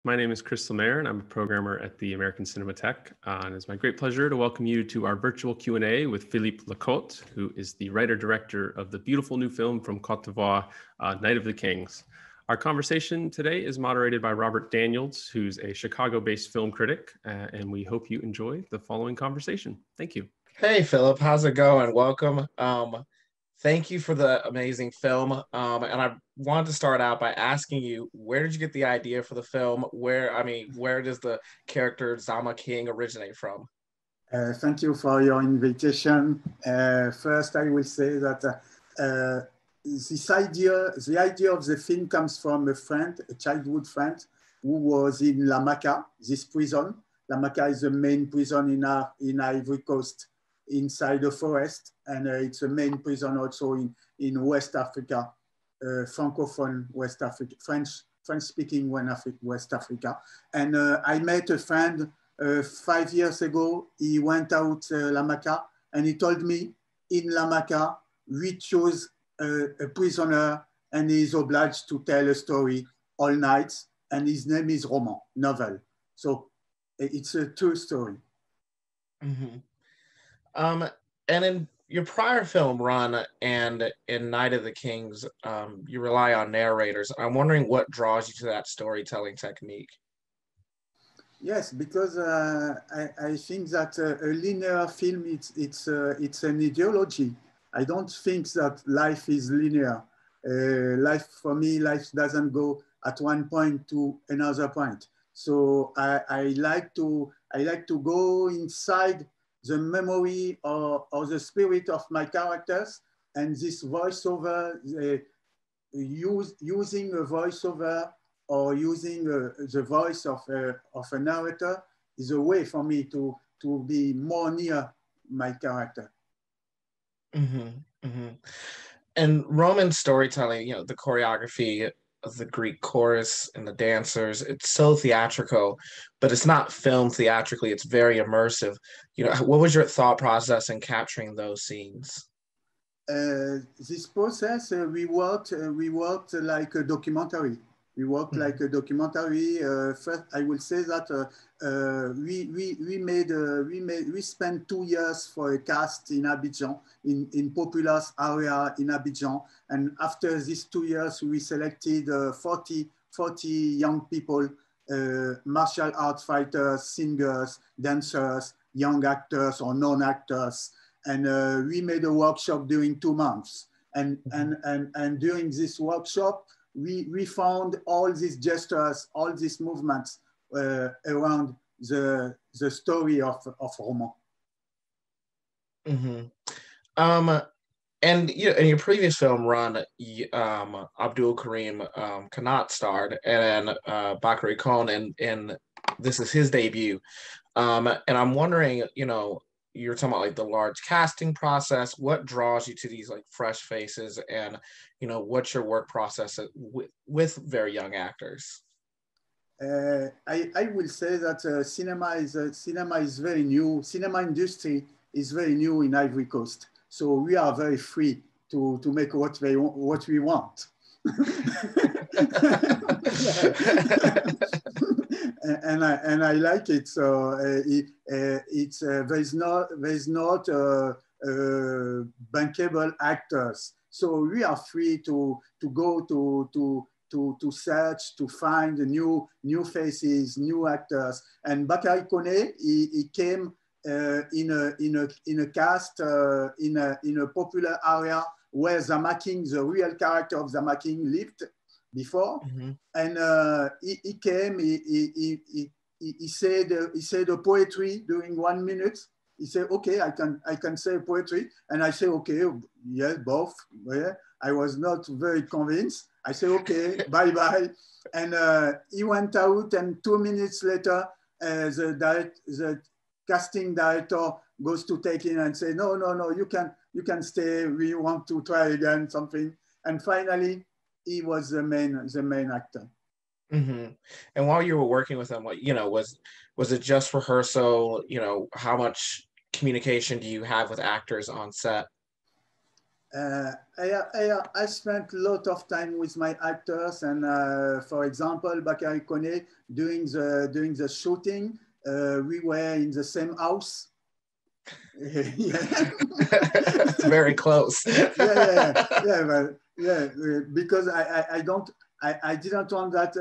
My name is Chris Lemaire, and I'm a programmer at the American Cinematheque. And it's my great pleasure to welcome you to our virtual Q&A with Philippe Lacôte, who is the writer-director of the beautiful new film from Côte d'Ivoire, Night of the Kings. Our conversation today is moderated by Robert Daniels, who's a Chicago-based film critic, and we hope you enjoy the following conversation. Thank you. Hey, Philip, how's it going? Welcome. Thank you for the amazing film. And I wanted to start out by asking you, where did you get the idea for the film? Where does the character Zama King originate from? Thank you for your invitation. First, I will say that the idea of the film comes from a friend, a childhood friend, who was in La Maca, this prison. La Maca is the main prison in Ivory Coast, inside the forest, and it's a main prison also in West Africa, Francophone West Africa, French-speaking West Africa. And I met a friend 5 years ago. He went out La Maca, and he told me, in La Maca, we chose a prisoner, and he is obliged to tell a story all night, and his name is Roman, novel. So it's a true story. Mm-hmm. And in your prior film run and in Night of the Kings, you rely on narrators. I'm wondering what draws you to that storytelling technique. Yes, because I think that a linear film, it's an ideology. I don't think that life is linear. For me, life doesn't go at one point to another point. So I like to go inside the memory or the spirit of my characters, and this voiceover, using a voiceover or using the voice of a narrator is a way for me to be more near my character. Mm-hmm, mm-hmm. And Roman storytelling, the choreography of the Greek chorus and the dancers, it's so theatrical, but it's not filmed theatrically. It's very immersive. What was your thought process in capturing those scenes? This process, we worked like a documentary. We worked like a documentary. First, I will say that we spent 2 years for a cast in Abidjan, in populous area in Abidjan. And after these 2 years, we selected 40 young people, martial arts fighters, singers, dancers, young actors or non-actors. And we made a workshop during 2 months. And during this workshop, we found all these gestures, all these movements around the story of Roman. Mm-hmm. And in your previous film run, Abdul Karim Kanat starred, and Bakary Kone, and this is his debut. And I'm wondering, you're talking about like the large casting process. What draws you to these like fresh faces, and what's your work process with very young actors? I will say that cinema is very new. Cinema industry is very new in Ivory Coast, so we are very free to make what we want. And I like it. So there's not bankable actors. So we are free to go to search, to find new faces, new actors. And Bakary Kone, he came in a cast in a popular area where Zama King, the real character of Zama King, lived before. Mm-hmm. And he came, he said a poetry during 1 minute. He said, okay, I can say poetry. And I say, okay, yes, both. Yeah. I was not very convinced. I said, okay, bye-bye. And he went out, and 2 minutes later, the casting director goes to take him and say, no, you can stay. We want to try again, something. And finally, he was the main actor. Mm-hmm. And while you were working with him, was it just rehearsal? How much communication do you have with actors on set? I spent a lot of time with my actors, and for example, Bakary Koné, during the shooting, we were in the same house. It's very close. Because I didn't want that.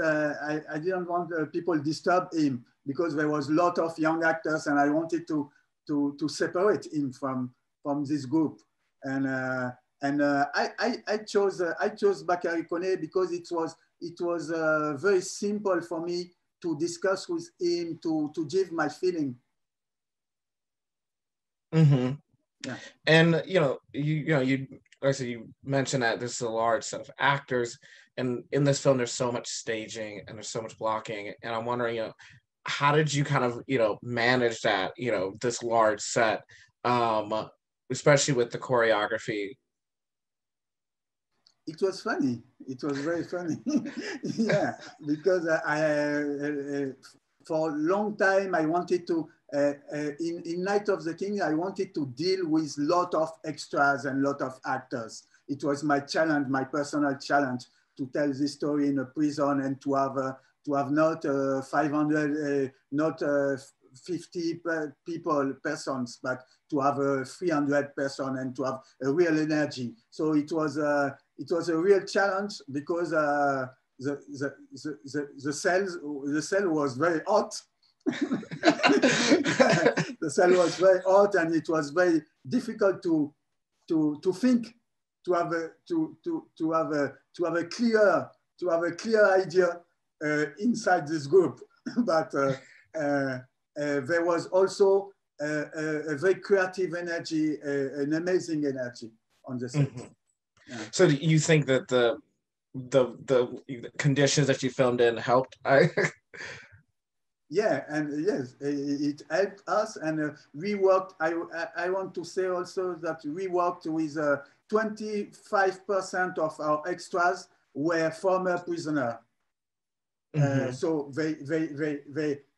I didn't want people disturb him, because there was a lot of young actors, and I wanted to separate him from this group. And I chose Bakary Koné because it was very simple for me to discuss with him, to give my feeling. Mm-hmm. Yeah. And you like I said, you mentioned that this is a large set of actors, and in this film there's so much staging and there's so much blocking, and I'm wondering, how did you kind of manage that, this large set, especially with the choreography? It was funny. It was very funny. Yeah, because for a long time I wanted to, in Night of the King, I wanted to deal with a lot of extras and a lot of actors. It was my challenge, my personal challenge, to tell this story in a prison and to have not 500, not 50 persons, but to have 300 persons and to have a real energy. So it was a real challenge, because the cell was very hot. The cell was very hot, and it was very difficult to think, to have a clear idea inside this group. But there was also a very creative energy, an amazing energy on the set. Mm-hmm. Yeah. So do you think that the conditions that you filmed in helped? Yeah, and yes, it helped us, and we worked. I want to say also that we worked with 25% of our extras were former prisoners. Mm-hmm. So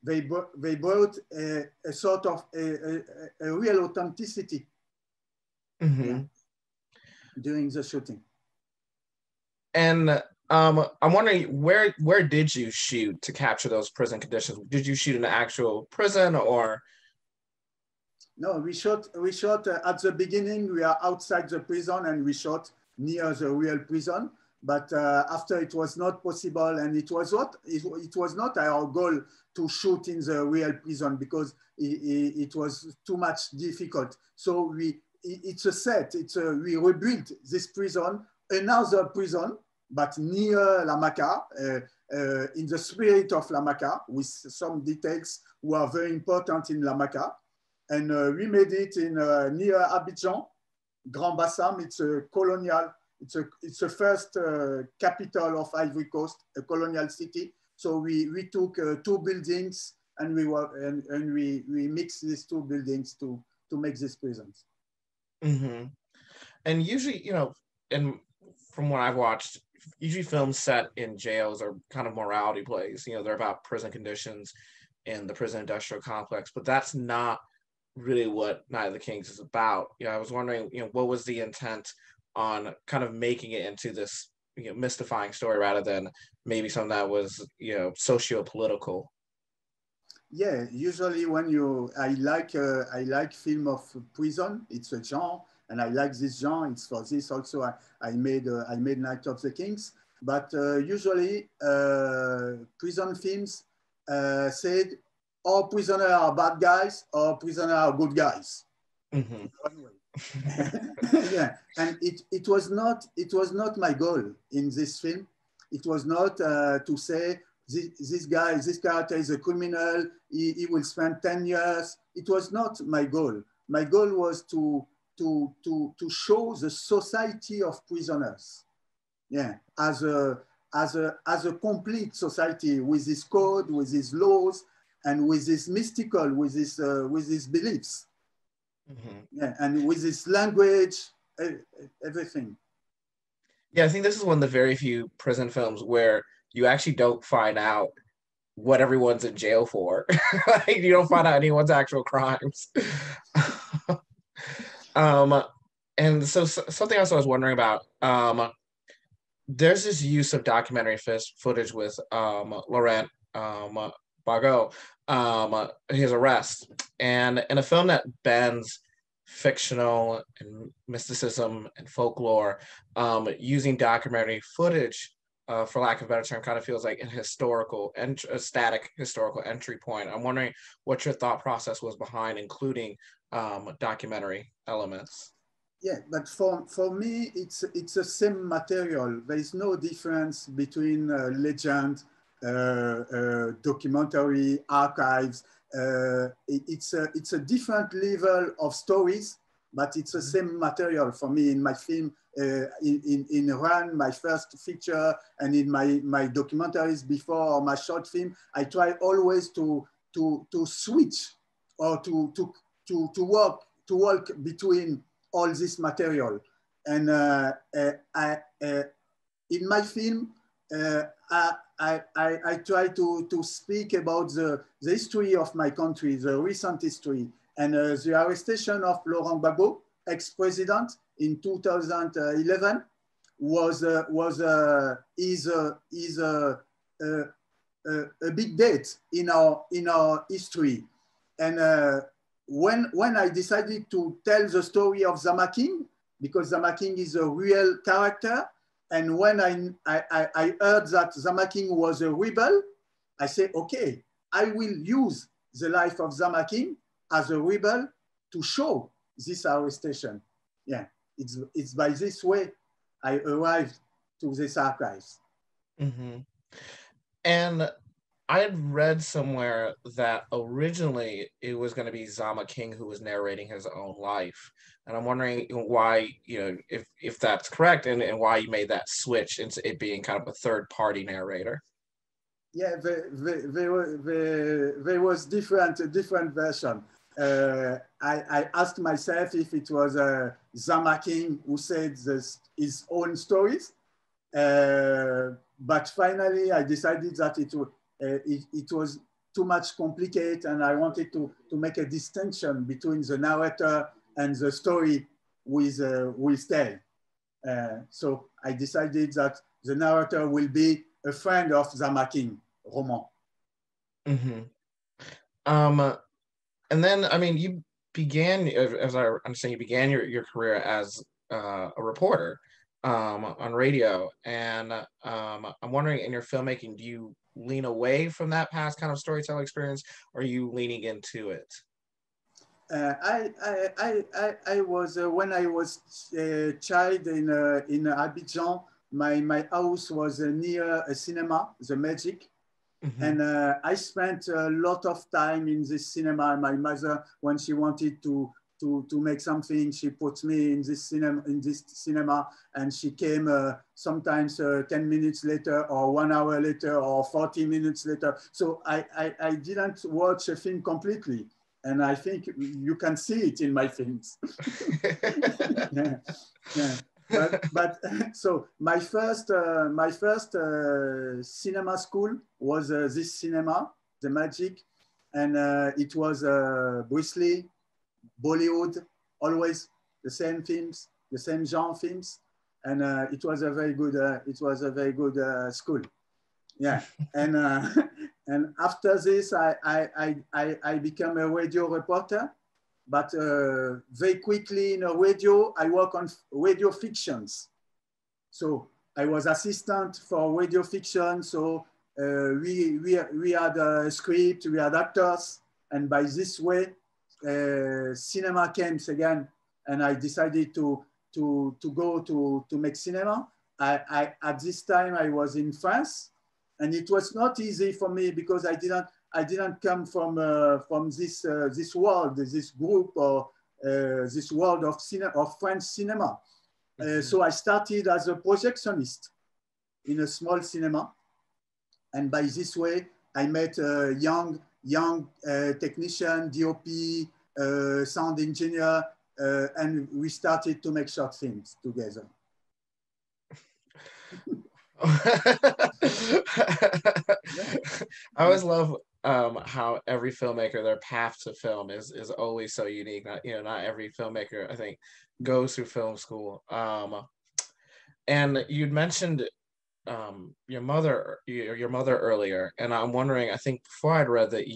they brought a sort of a real authenticity. Mm-hmm. Yeah, during the shooting. And I'm wondering, where did you shoot to capture those prison conditions? Did you shoot in an actual prison, or? No, we shot at the beginning. We are outside the prison, and we shot near the real prison. But after, it was not possible, and it was not our goal to shoot in the real prison, because it was too much difficult. So it's a set. We rebuilt this prison, another prison, but near La Maca, in the spirit of La Maca, with some details who are very important in La Maca. And we made it in near Abidjan, Grand Bassam. It's a colonial. It's the first capital of Ivory Coast, a colonial city. So we took 2 buildings, and we mixed these 2 buildings to make these prisons. Mm-hmm. And usually, and from what I've watched, usually films set in jails are kind of morality plays. They're about prison conditions in the prison industrial complex, but that's not really what Night of the Kings is about. I was wondering, what was the intent on kind of making it into this, mystifying story, rather than maybe something that was, socio-political? Yeah, usually when I like film of prison. It's a genre, and I like this genre. It's for this also I made Night of the Kings. But usually prison films said all prisoners are bad guys, or prisoners are good guys. Mm-hmm. Yeah, and it was not my goal in this film. It was not to say this character is a criminal. He will spend 10 years. It was not my goal. My goal was to show the society of prisoners. Yeah, as a complete society, with this code, with these laws, and with this mystical, with these beliefs. Mm-hmm. Yeah, and with this language, everything. Yeah, I think this is one of the very few prison films where you actually don't find out what everyone's in jail for. Like, you don't find out anyone's actual crimes. And so, something else I was wondering about, there's this use of documentary footage with Laurent Bargot, his arrest, and in a film that bends fictional and mysticism and folklore, using documentary footage, for lack of a better term, kind of feels like a static historical entry point. I'm wondering what your thought process was behind including documentary elements. Yeah, but for me, it's the same material. There is no difference between legend, documentary, archives. It's a different level of stories, but it's the same material for me in my film, in Run, my first feature, and in my documentaries before, or my short film. I try always to switch or to walk between all this material. And in my film, I try to speak about the history of my country, the recent history, and the arrestation of Laurent Gbagbo, ex-president, in 2011 is a big date in our history. And when I decided to tell the story of Zama King, because Zama King is a real character, and when I heard that Zama King was a rebel, I said, okay, I will use the life of Zama King as a rebel to show this arrestation. Yeah, it's by this way I arrived to this archives. Mm-hmm. And I had read somewhere that originally it was going to be Zama King who was narrating his own life. And I'm wondering why, if that's correct, and why you made that switch into it being kind of a third-party narrator. Yeah, there was a different version. I asked myself if it was Zama King who said his own stories. But finally, I decided that it was too much complicated, and I wanted to make a distinction between the narrator and the story with tell. So I decided that the narrator will be a friend of Zama King, Roman. Mm-hmm. And then, I mean, you began, as I understand, you began your career as a reporter on radio. And I'm wondering, in your filmmaking, do you lean away from that past kind of storytelling experience, or are you leaning into it? I was when I was a child in Abidjan. My house was near a cinema, the Magic, mm-hmm. And I spent a lot of time in this cinema. My mother, when she wanted to make something, she put me in this cinema, and she came sometimes 10 minutes later, or 1 hour later, or 40 minutes later. So I didn't watch a film completely. And I think you can see it in my films. Yeah. Yeah. But so my first cinema school was this cinema, the Magic, and it was Bruce Lee, Bollywood, always the same films, the same genre films, and it was a very good school. Yeah, and after this, I became a radio reporter, but very quickly in a radio, I work on radio fictions. So I was assistant for radio fiction. So we had a script, we had actors, and by this way, cinema came again, and I decided to go to make cinema. At this time, I was in France. And it was not easy for me because I didn't come from this world, this group, or this world of French cinema. Mm-hmm. So I started as a projectionist in a small cinema, and by this way I met a young technician, DOP, sound engineer, and we started to make short films together. I always love how every filmmaker, their path to film is always so unique. Not, not every filmmaker, I think, goes through film school. And you'd mentioned your mother earlier, and I'm wondering, I think before I'd read that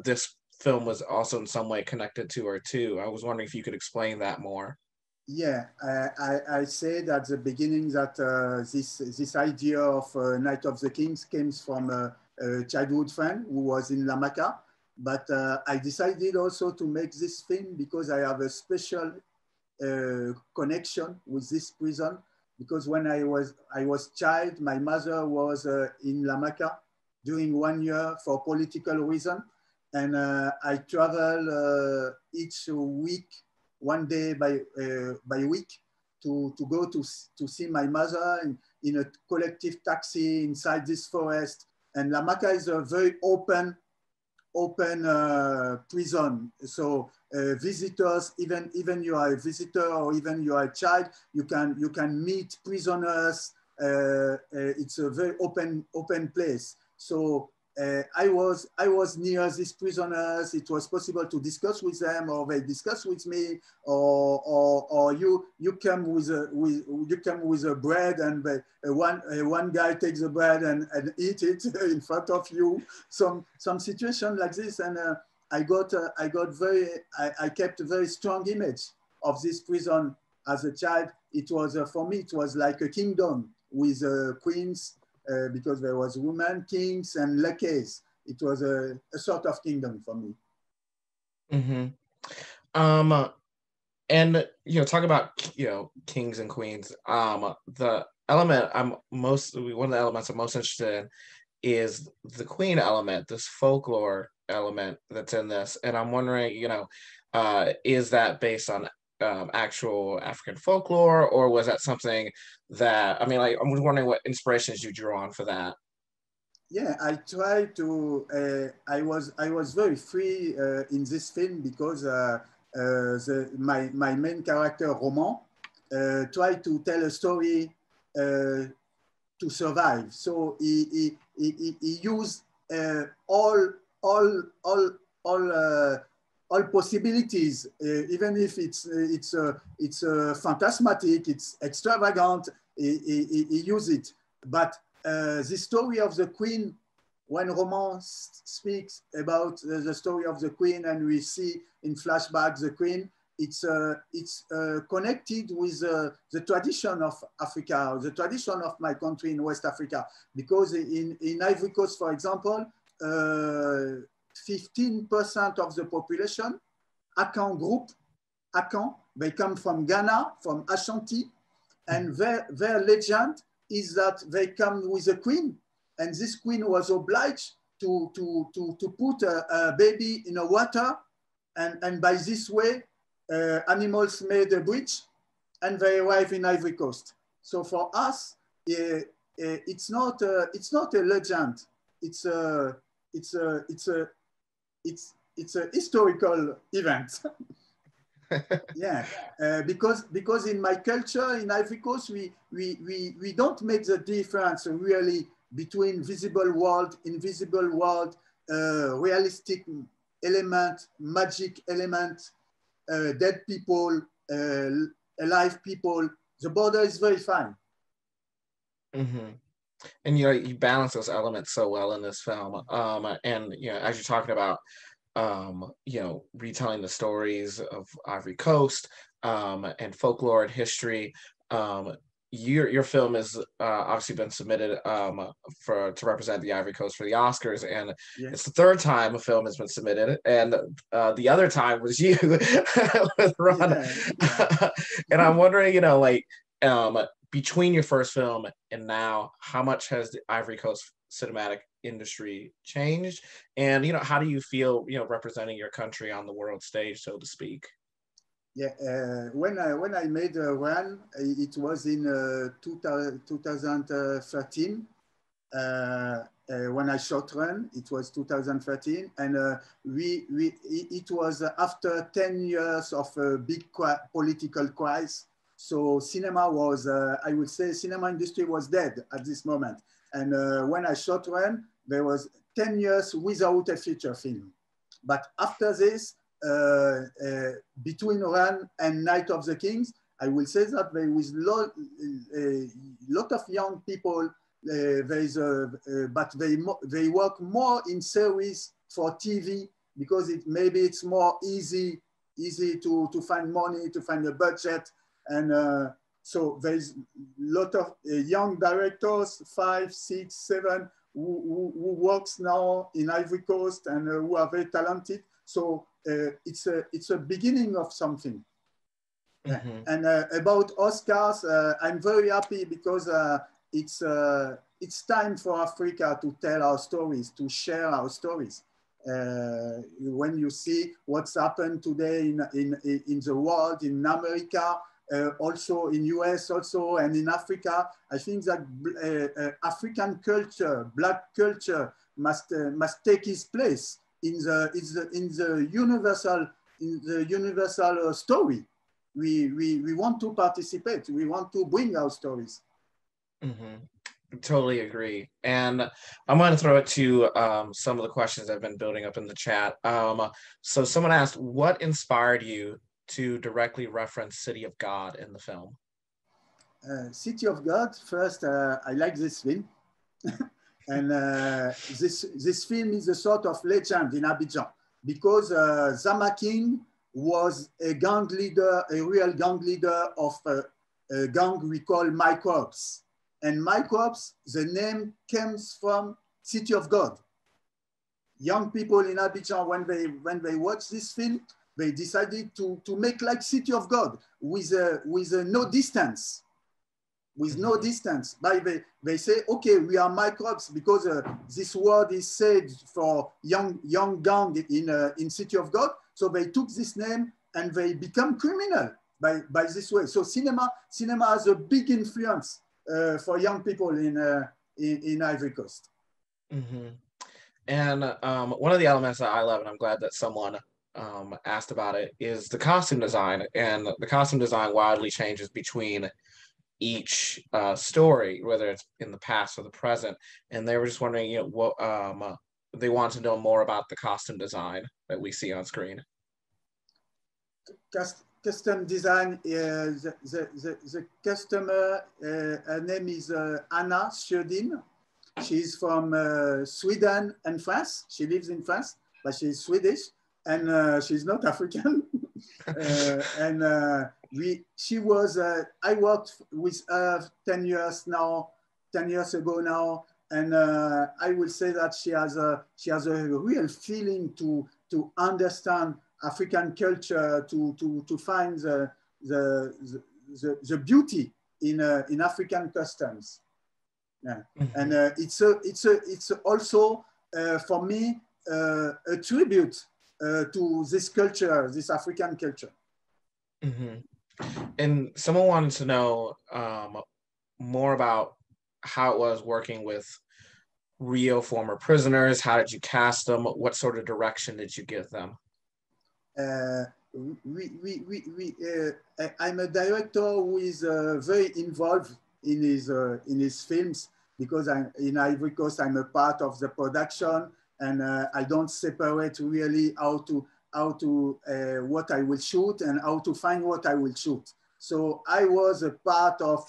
this film was also in some way connected to her too. I was wondering if you could explain that more. Yeah, I said at the beginning that this idea of Night of the Kings came from a childhood friend who was in Lamaka, but I decided also to make this film because I have a special connection with this prison, because when I was child, my mother was in Lamaka during 1 year for political reason, and I travel each week, 1 day by week, to go to see my mother in a collective taxi inside this forest. And Lamaka is a very open prison. So visitors, even you are a visitor or even you are a child, you can meet prisoners. It's a very open place. So I was near these prisoners. It was possible to discuss with them, or they discuss with me, or you come with a bread, and one guy takes the bread and eat it in front of you. Some situation like this, and I kept a very strong image of this prison as a child. It was for me, it was like a kingdom with queens. Because there was women, kings, and lackeys. It was a sort of kingdom for me. Mm-hmm. And talk about kings and queens. The element one of the elements I'm most interested in is the queen element, this folklore element that's in this, and I'm wondering, is that based on actual African folklore, or was that something that, I'm wondering what inspirations you drew on for that? Yeah, I tried to. I was very free in this film because my main character Roman tried to tell a story to survive. So he used all possibilities, even if it's phantasmatic, it's extravagant. He use it, but the story of the queen. When Roman speaks about the story of the queen, and we see in flashback the queen, it's connected with the tradition of Africa, the tradition of my country in West Africa, because in Ivory Coast, for example, 15% of the population, Akan group, Akan, they come from Ghana, from Ashanti, and their legend is that they come with a queen, and this queen was obliged to put a baby in the water, and by this way, animals made a bridge, and they arrive in Ivory Coast. So for us, it's not a legend. It's a historical event. Yeah, because in my culture in Ivory Coast, we don't make the difference really between visible world, invisible world, realistic element, magic element, dead people, alive people. The border is very fine. Mm-hmm. And you balance those elements so well in this film. And as you're talking about, retelling the stories of Ivory Coast, and folklore and history. Your film has obviously been submitted to represent the Ivory Coast for the Oscars, and it's the third time a film has been submitted, and the other time was you with Ron. And I'm wondering, between your first film and now, how much has the Ivory Coast cinematic industry changed, and how do you feel representing your country on the world stage, so to speak? When I made Run, it was in 2013. When I shot Run, it was 2013, and it was after 10 years of a big political crisis. So cinema was, I would say, cinema industry was dead at this moment. And when I shot Run, there was 10 years without a feature film. But after this, between Run and Night of the Kings, I will say that there was a lot of young people, but they work more in series for TV because maybe it's more easy to find money, to find a budget. And so there's a lot of young directors, 5, 6, 7, who works now in Ivory Coast and who are very talented. So it's a beginning of something. Mm-hmm. And about Oscars, I'm very happy because it's time for Africa to tell our stories, to share our stories. When you see what's happened today in the world, in America, also in US also, and in Africa, I think that African culture, Black culture must take its place in the universal story. We want to participate. We want to bring our stories. Mm-hmm. Totally agree. And I'm going to throw it to some of the questions I've been building up in the chat. So someone asked, what inspired you to directly reference City of God in the film? City of God, first, I like this film. And this film is a sort of legend in Abidjan because Zama King was a gang leader, a real gang leader of a gang we call Microbes. And Microbes, the name comes from City of God. Young people in Abidjan, when they watch this film, they decided to make like City of God with no distance. With no distance. But they say, okay, we are Microbes because this word is said for young gang in City of God. So they took this name and they become criminal by this way. So cinema has a big influence for young people in Ivory Coast. Mm-hmm. And one of the elements that I love, and I'm glad that someone asked about it, is the costume design. And the costume design wildly changes between each story, whether it's in the past or the present. And they were just wondering, what they want to know more about the costume design that we see on screen. Custom design, the customer, her name is Anna Sjödin. She's from Sweden and France. She lives in France, but she's Swedish and she's not African. She was, I worked with her 10 years ago now. And I will say that she has a real feeling to understand African culture, to find the beauty in African customs. Yeah. Mm-hmm. And it's also for me a tribute to this culture, this African culture. Mm-hmm. And someone wanted to know more about how it was working with Rio former prisoners. How did you cast them? What sort of direction did you give them? I'm a director who is very involved in his films because in Ivory Coast I'm a part of the production, and I don't separate really how to what I will shoot and how to find what I will shoot. So I was a part of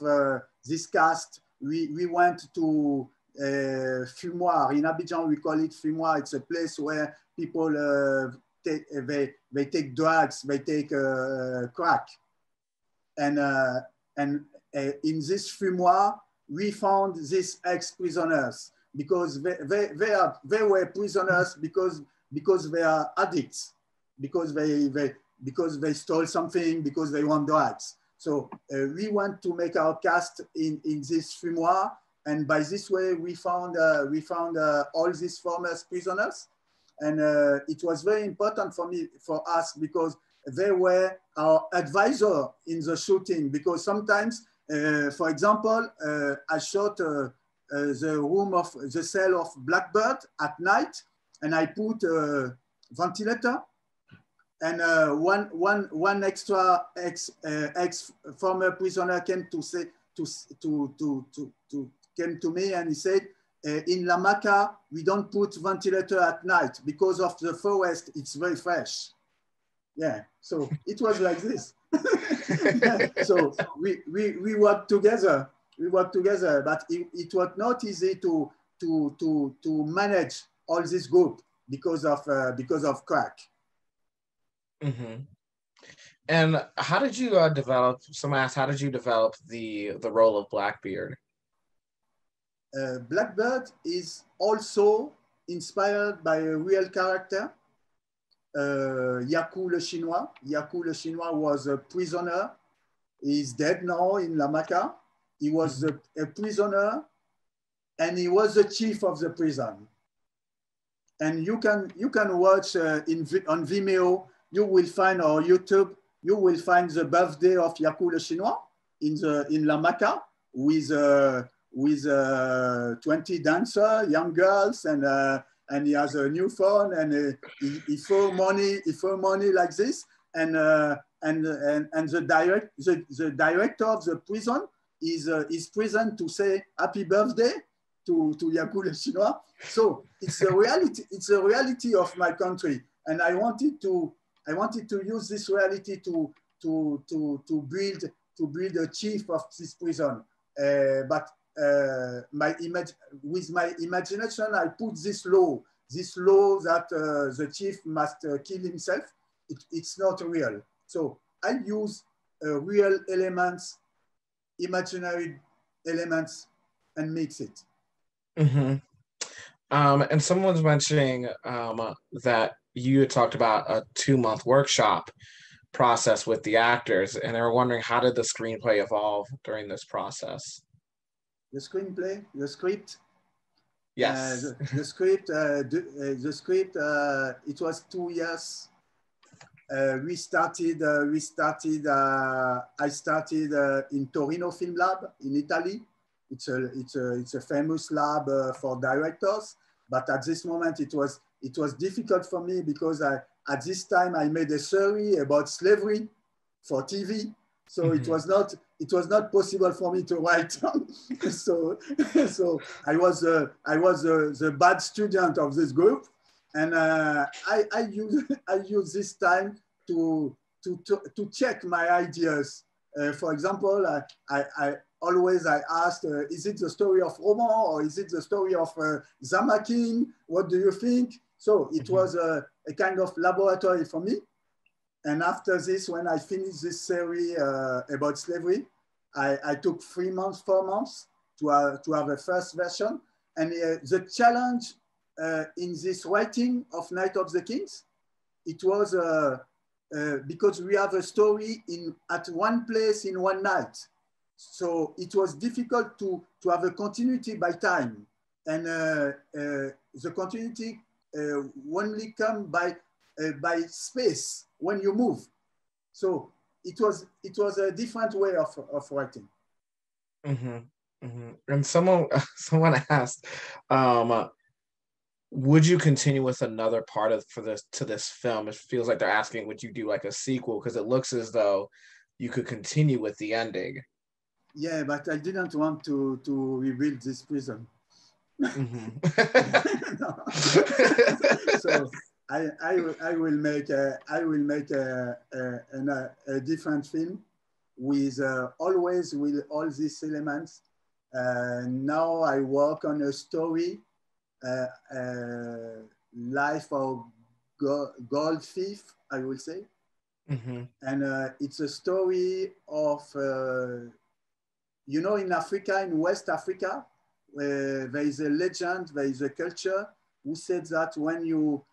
this cast. We went to Fumoir. In Abidjan we call it Fumoir. It's a place where people they take drugs, they take crack. And in this fumoir, we found these ex-prisoners because they were prisoners because they are addicts, because they stole something, because they want drugs. So we want to make our cast in this fumoir, and by this way we found all these former prisoners. And it was very important for us because they were our advisor in the shooting. Because sometimes, for example, I shot the cell of Blackbird at night, and I put a ventilator, and one extra ex former prisoner came to say came to me and he said, in Lamaka, we don't put ventilator at night because of the forest. It's very fresh. Yeah, so it was like this. So we worked together. We worked together, but it was not easy to manage all this group because of crack. Mm-hmm. And how did you develop? Someone asked, how did you develop the role of Blackbeard? Blackbeard is also inspired by a real character, Yakulishinwa. Yakulishinwa was a prisoner. He's dead now in Lamaka. He was a prisoner, and he was the chief of the prison. And you can watch on Vimeo. You will find, or YouTube, you will find the birthday of Yakulishinwa in Lamaka with 20 dancers, young girls, and he has a new phone, and he throw money like this, and the director of the prison is present to say happy birthday to Yakulishinwa. So it's a reality of my country, and I wanted to use this reality to build a chief of this prison, but with my imagination, I put this law that the chief must kill himself. It's not real. So I use real elements, imaginary elements, and mix it. Mm-hmm. And someone's mentioning that you had talked about a 2-month workshop process with the actors, and they were wondering, how did the screenplay evolve during this process? The screenplay, the script. Yes. The script. It was 2 years. I started in Torino Film Lab in Italy. It's a famous lab for directors. But at this moment, it was difficult for me because at this time I made a series about slavery for TV. So it was not possible for me to write. so I was the bad student of this group, and I use this time to check my ideas. For example, I always asked, is it the story of Roman or is it the story of Zamakin? What do you think? So it was a kind of laboratory for me. And after this, when I finished this series about slavery, I took 3 months, 4 months to have a first version. And the challenge in this writing of Night of the Kings, it was because we have a story at one place in one night. So it was difficult to have a continuity by time. And the continuity only come by space when you move. So it was a different way of writing. Mm-hmm. Mm-hmm. And someone asked, would you continue with another part to this film? It feels like they're asking, would you do like a sequel? Because it looks as though you could continue with the ending. Yeah, but I didn't want to rebuild this prison. Mm-hmm. So I will make a different film with always with all these elements. Now I work on a story, life of gold thief, I will say. Mm-hmm. And it's a story of, in Africa, in West Africa, there is a legend, there is a culture who said that when you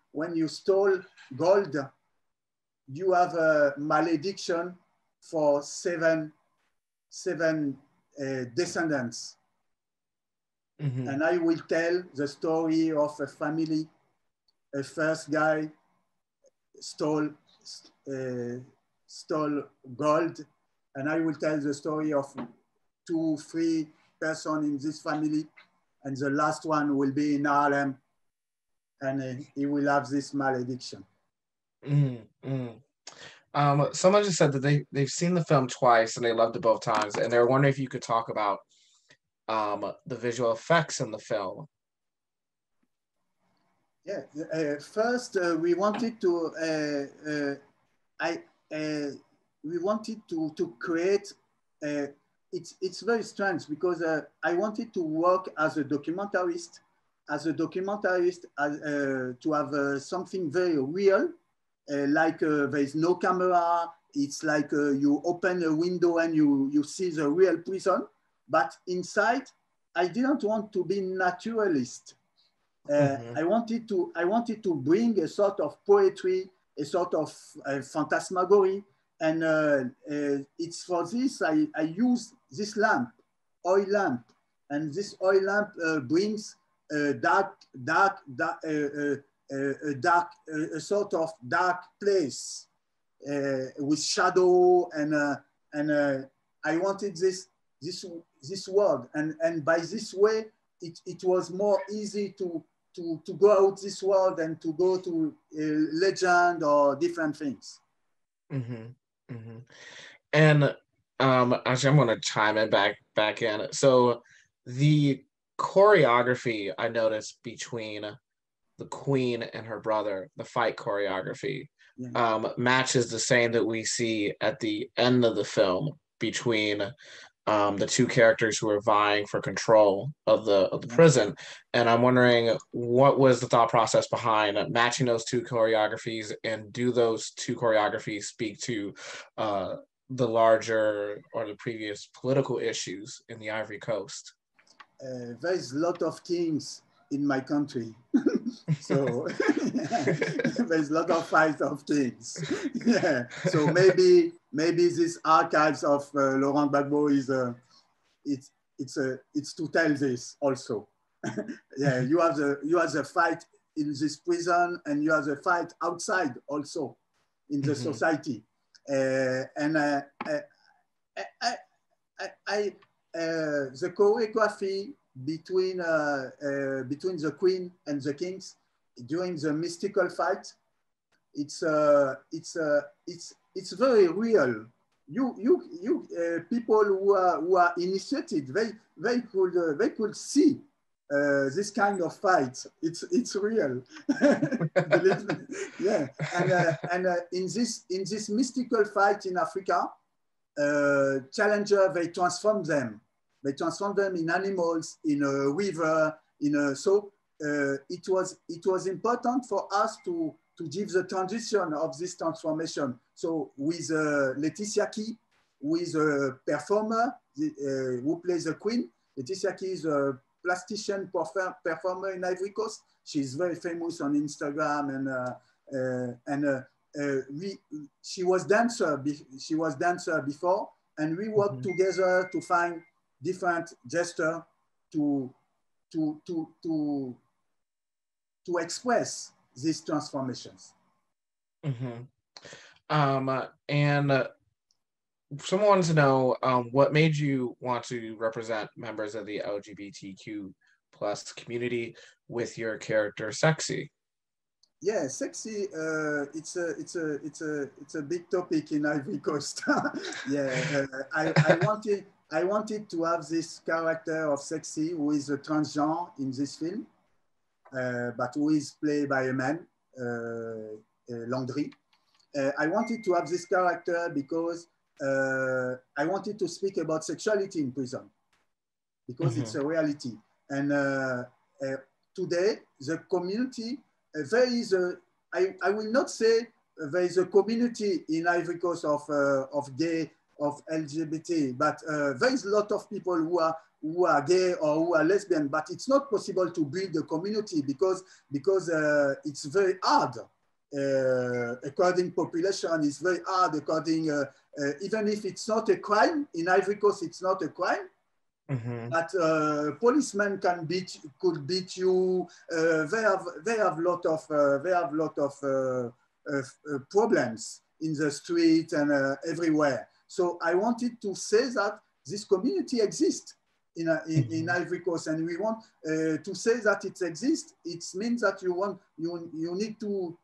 stole gold, you have a malediction for seven descendants. Mm-hmm. And I will tell the story of a family. A first guy stole gold, and I will tell the story of 2, 3 persons in this family, and the last one will be in Harlem, and he will have this malediction. Mm-hmm. Someone just said that they've seen the film twice and they loved it both times, and they're wondering if you could talk about the visual effects in the film Yeah. First, we wanted to we wanted to create. It's very strange because I wanted to work as a documentarist, to have something very real, like there is no camera. It's like you open a window and you see the real prison. But inside, I didn't want to be naturalist. I wanted to bring a sort of poetry, a sort of phantasmagory, and it's for this I use this lamp, oil lamp, and this oil lamp brings a a sort of dark place with shadow, and I wanted this world, and by this way it was more easy to go out this world and to go to legend or different things. And actually, I'm going to chime in back in. So the choreography I noticed between the queen and her brother, the fight choreography, matches the same that we see at the end of the film between the two characters who are vying for control of the prison. And I'm wondering, what was the thought process behind matching those two choreographies, and do those two choreographies speak to the larger or the previous political issues in the Ivory Coast? There's a lot of things in my country. So there's a lot of fights of things. Yeah. So maybe these archives of Laurent Gbagbo is it's to tell this also. Yeah, you have the fight in this prison, and you have the fight outside also in the society. The choreography between the queen and the kings during the mystical fight, it's very real. You people who are initiated, they could see this kind of fight. It's real. Believe me. Yeah, and in this mystical fight in Africa, challenger, they transform them in animals, in a river, so it was important for us to give the transition of this transformation. So with Laetitia Key, who is a performer who plays the queen. Laetitia Key is a plastician performer in Ivory Coast. She's very famous on Instagram, she was dancer before, and we worked together to find different gestures to express these transformations. And someone wants to know what made you want to represent members of the LGBTQ plus community with your character Sexy? Yeah, Sexy. It's a big topic in Ivory Coast. Yeah, I wanted to have this character of Sexy, who is a transgenre in this film, but who is played by a man, Landry. I wanted to have this character because I wanted to speak about sexuality in prison, because it's a reality. And today, the community, there is I will not say there is a community in Ivory Coast of gay, of LGBT, but there is a lot of people who are gay or who are lesbian, but it's not possible to build a community because it's very hard. According population, it's very hard. According even if it's not a crime in Ivory Coast, it's not a crime. But policemen could beat you. They have lot of problems in the street and everywhere. So I wanted to say that this community exists in Ivory Coast, and we want to say that it exists. It means that you need to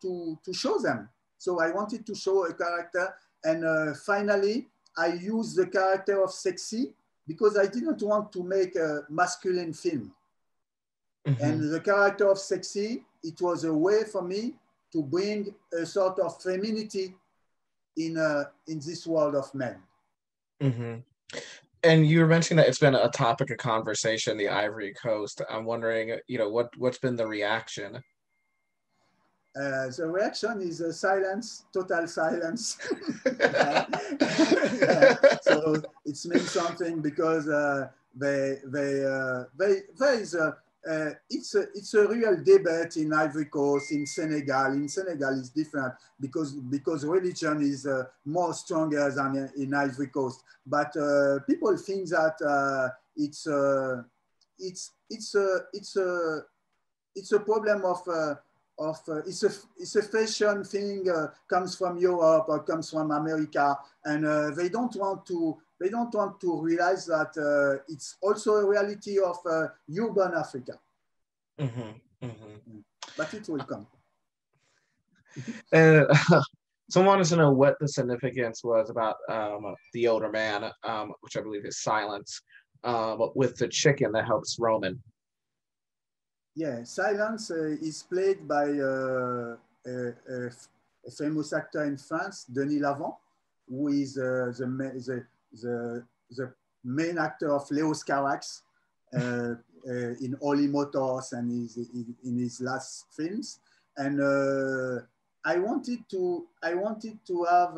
show them. So I wanted to show a character, and finally I used the character of Sexy because I didn't want to make a masculine film. And the character of Sexy, it was a way for me to bring a sort of femininity in this world of men. And you were mentioning that it's been a topic of conversation, the Ivory Coast. I'm wondering, what's been the reaction? The reaction is silence, total silence. So it means something because it's a real debate in Ivory Coast, in Senegal. In Senegal, it's different because religion is more stronger than in Ivory Coast. But people think that it's a problem of it's a fashion thing, comes from Europe or comes from America, and they don't want to realize that it's also a reality of urban Africa. But it will come. Someone wants to know what the significance was about the older man, which I believe is silence, with the chicken that helps Roman. Yeah, Silence is played by a famous actor in France, Denis Lavant, who is the main actor of Léos Carax in Holy Motors and in his last films. And I wanted to have,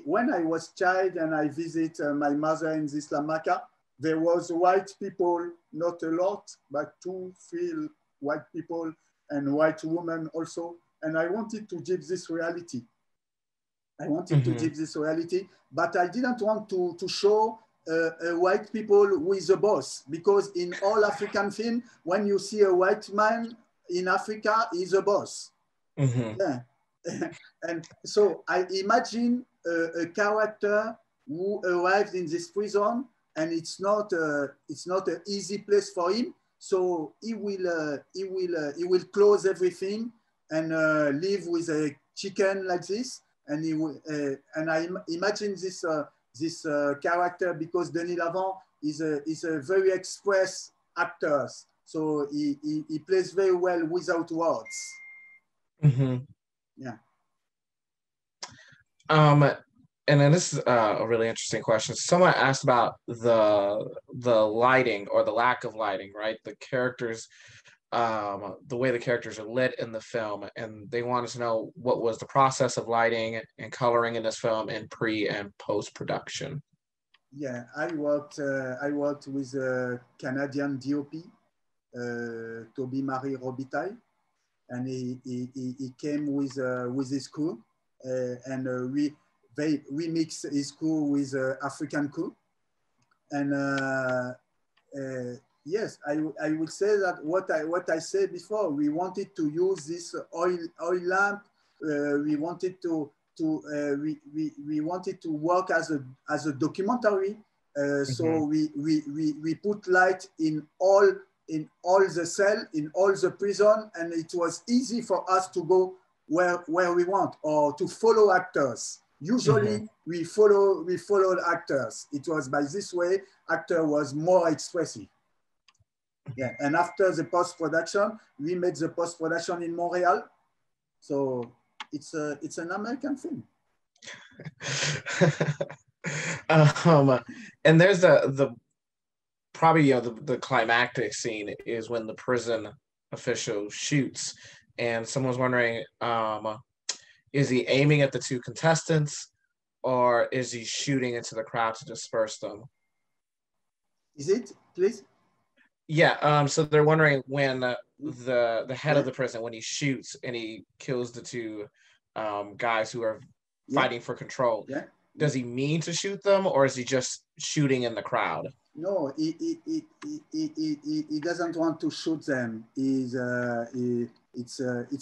when I was child and I visit my mother in this Lamaka, there was white people, not a lot, but 2-3 white people and white women also. And I wanted to give this reality. To give this reality, but I didn't want to show white people who is a boss, because in all African film, when you see a white man in Africa, he's a boss. Yeah. And so I imagine a character who arrived in this prison, and it's not an easy place for him. So he will close everything and live with a chicken like this. And he will, and I imagine this character because Denis Lavant is a very express actor. So he plays very well without words. Yeah. And then this is a really interesting question. Someone asked about the lighting or the lack of lighting, right? The characters, the way the characters are lit in the film, and they wanted to know what was the process of lighting and coloring in this film in pre and post production. Yeah, I worked with a Canadian DOP, Toby Marie Robitaille, and he came with his crew, and we mix his crew with African crew, and yes, I would say that what I said before, we wanted to use this oil lamp. We wanted to work as a documentary. So we put light in all the cell, in all the prison, and it was easy for us to go where we want, or to follow actors. Usually we followed actors. It was by this way, actor was more expressive. Yeah, and after the post-production, we made the post-production in Montreal. So it's an American film. And there's the probably the climactic scene is when the prison official shoots, and someone's wondering, is he aiming at the two contestants, or is he shooting into the crowd to disperse them? Is it, please? Yeah, so they're wondering when the head of the prison, when he shoots and he kills the two guys who are fighting for control, does he mean to shoot them, or is he just shooting in the crowd? No, he doesn't want to shoot them. It's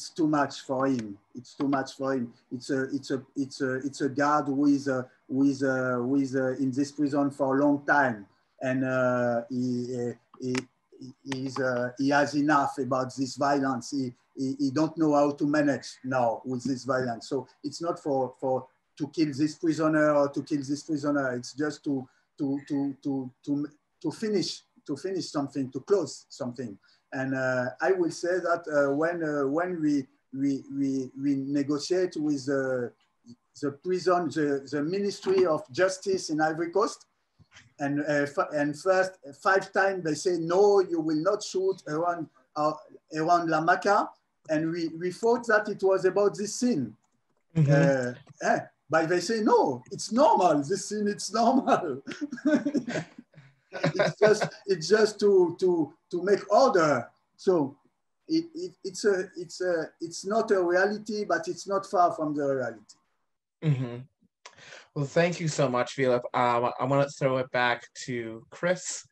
too much for him. It's too much for him. It's a guard who is in this prison for a long time, and he has enough about this violence. He don't know how to manage now with this violence. So it's not for to kill this prisoner or to kill this prisoner. It's just to finish something, to close something. And I will say that when we negotiate with the prison, the Ministry of Justice in Ivory Coast, and first 5 times they say, no, you will not shoot around La Maca. And we thought that it was about this scene. But they say, no, it's normal. This scene, it's normal. it's just to make order. So it's not a reality, but it's not far from the reality. Well, thank you so much, Philippe. I want to throw it back to Chris.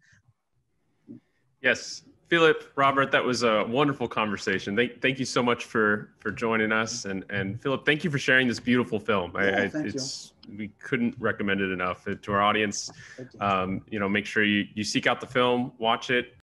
Yes, Philippe, Robert, that was a wonderful conversation. Thank you so much for joining us. And Philippe, thank you for sharing this beautiful film. We couldn't recommend it enough to our audience. Make sure you seek out the film, watch it.